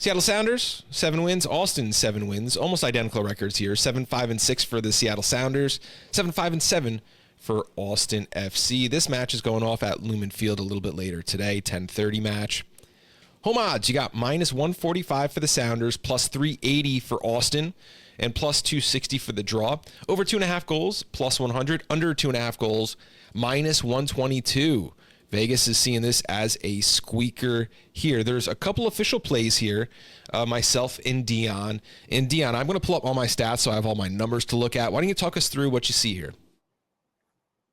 Seattle Sounders, 7 wins. Austin, 7 wins. Almost identical records here. 7-5-6 for the Seattle Sounders. 7-5-7 for Austin FC. This match is going off at Lumen Field a little bit later today. 10:30 match. Home odds, you got -145 for the Sounders, +380 for Austin, and +260 for the draw. Over 2.5 goals, +100. Under 2.5 goals, -122. Vegas is seeing this as a squeaker here. There's a couple official plays here, myself and Dion. And Dion, I'm going to pull up all my stats so I have all my numbers to look at. Why don't you talk us through what you see here?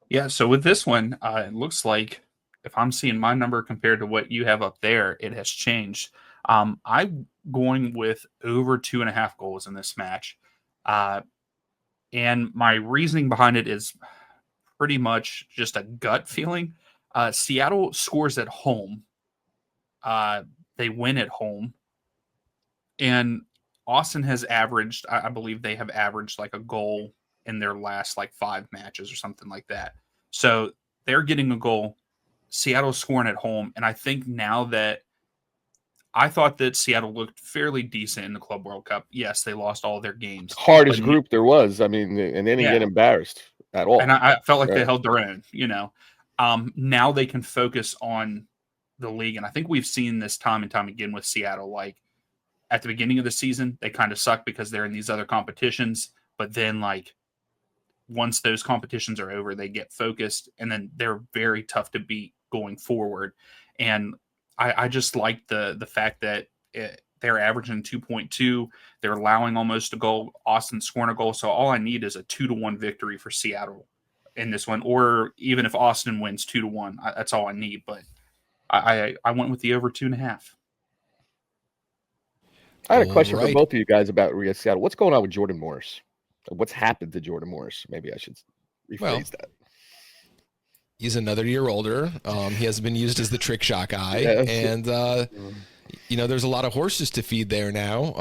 Yeah, so with this one, it looks like if I'm seeing my number compared to what you have up there, it has changed. I'm going with over 2.5 goals in this match. And my reasoning behind it is pretty much just a gut feeling. Seattle scores at home. They win at home. And Austin has averaged, I believe they have averaged like a goal in their last like 5 matches or something like that. So they're getting a goal. Seattle's scoring at home. And I think now that I thought that Seattle looked fairly decent in the Club World Cup. Yes, they lost all their games. Hardest group there was. I mean, and they didn't get embarrassed at all. And I felt like they held their own, you know. Now they can focus on the league. And I think we've seen this time and time again with Seattle. Like at the beginning of the season, they kind of suck because they're in these other competitions. But then like once those competitions are over, they get focused and then they're very tough to beat going forward. And I just like the fact that they're averaging 2.2. They're allowing almost a goal. Austin scoring a goal. So all I need is a 2-1 victory for Seattle in this one. Or even if Austin wins 2-1, that's all I need. But I went with the over 2.5. I had a question for both of you guys about Seattle. What's going on with Jordan Morris? What's happened to Jordan Morris? Maybe I should rephrase that. He's another year older. He has been used as the trick shot guy. And, you know, there's a lot of horses to feed there now.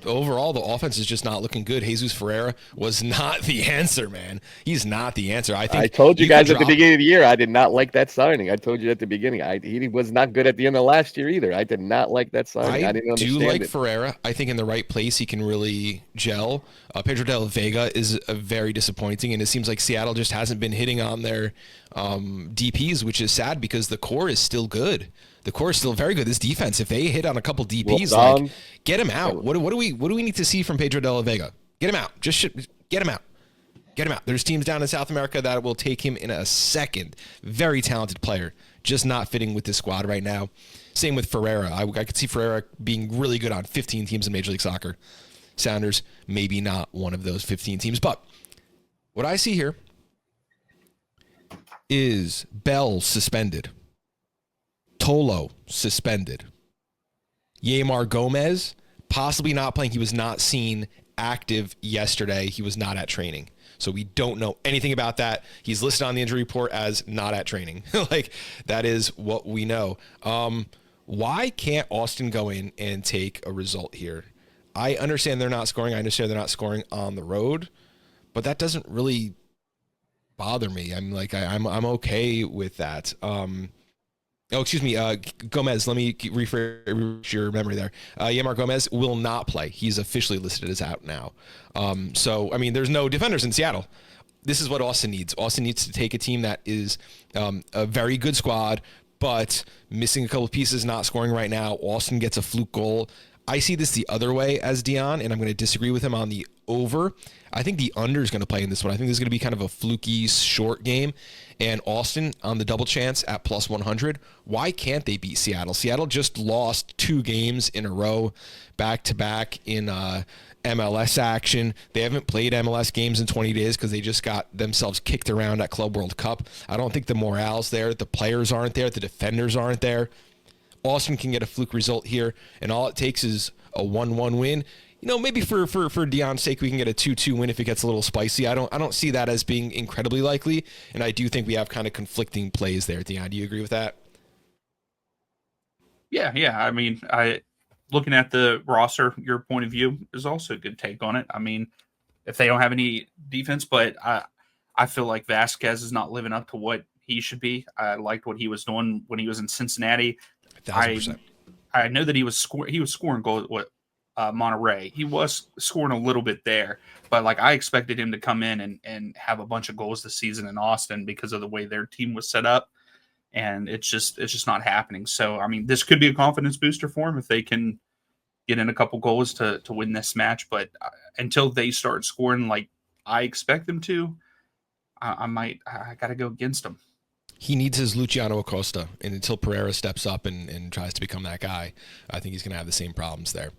Overall, the offense is just not looking good. Jesus Ferreira was not the answer, man. He's not the answer. I told you guys at the beginning of the year, I did not like that signing. I told you at the beginning. He was not good at the end of last year either. I did not like that signing. I didn't understand do like Ferreira. I think in the right place, he can really gel. Pedro de la Vega is very disappointing, and it seems like Seattle just hasn't been hitting on their DPs, which is sad because the core is still good. The core is still very good. This defense, if they hit on a couple DPs, like get him out. What do we need to see from Pedro de la Vega? Get him out. Get him out. Get him out. There's teams down in South America that will take him in a second. Very talented player, just not fitting with this squad right now. Same with Ferreira. I could see Ferreira being really good on 15 teams in Major League Soccer. Sounders, maybe not one of those 15 teams. But what I see here is Bell suspended. Tolo suspended. Yamar Gomez possibly not playing. He was not seen active yesterday. He was not at training. So we don't know anything about that. He's listed on the injury report as not at training. Like, that is what we know. Why can't Austin go in and take a result here? I understand they're not scoring. I understand they're not scoring on the road, but that doesn't really bother me. I'm okay with that. Gomez, let me refresh your memory there. Yamar Gomez will not play. He's officially listed as out now. There's no defenders in Seattle. This is what Austin needs. Austin needs to take a team that is a very good squad, but missing a couple of pieces, not scoring right now. Austin gets a fluke goal. I see this the other way as Dion, and I'm going to disagree with him on the over. I think the under is going to play in this one. I think this is going to be kind of a fluky short game. And Austin on the double chance at +100. Why can't they beat Seattle? Seattle just lost 2 games in a row, back-to-back in MLS action. They haven't played MLS games in 20 days because they just got themselves kicked around at Club World Cup. I don't think the morale's there. The players aren't there. The defenders aren't there. Austin can get a fluke result here, and all it takes is a 1-1 win. You know, maybe for Dion's sake, we can get a 2-2 win if it gets a little spicy. I don't see that as being incredibly likely, and I do think we have kind of conflicting plays there. Dion, do you agree with that? Yeah. I mean, looking at the roster, your point of view is also a good take on it. I mean, if they don't have any defense, but I feel like Vasquez is not living up to what he should be. I liked what he was doing when he was in Cincinnati. 1,000%. I know that he was scoring goals with Monterey. He was scoring a little bit there, but like I expected him to come in and have a bunch of goals this season in Austin because of the way their team was set up, and it's just not happening. So I mean, this could be a confidence booster for him if they can get in a couple goals to win this match. But until they start scoring like I expect them to, I got to go against them. He needs his Luciano Acosta, and until Pereira steps up and tries to become that guy, I think he's going to have the same problems there.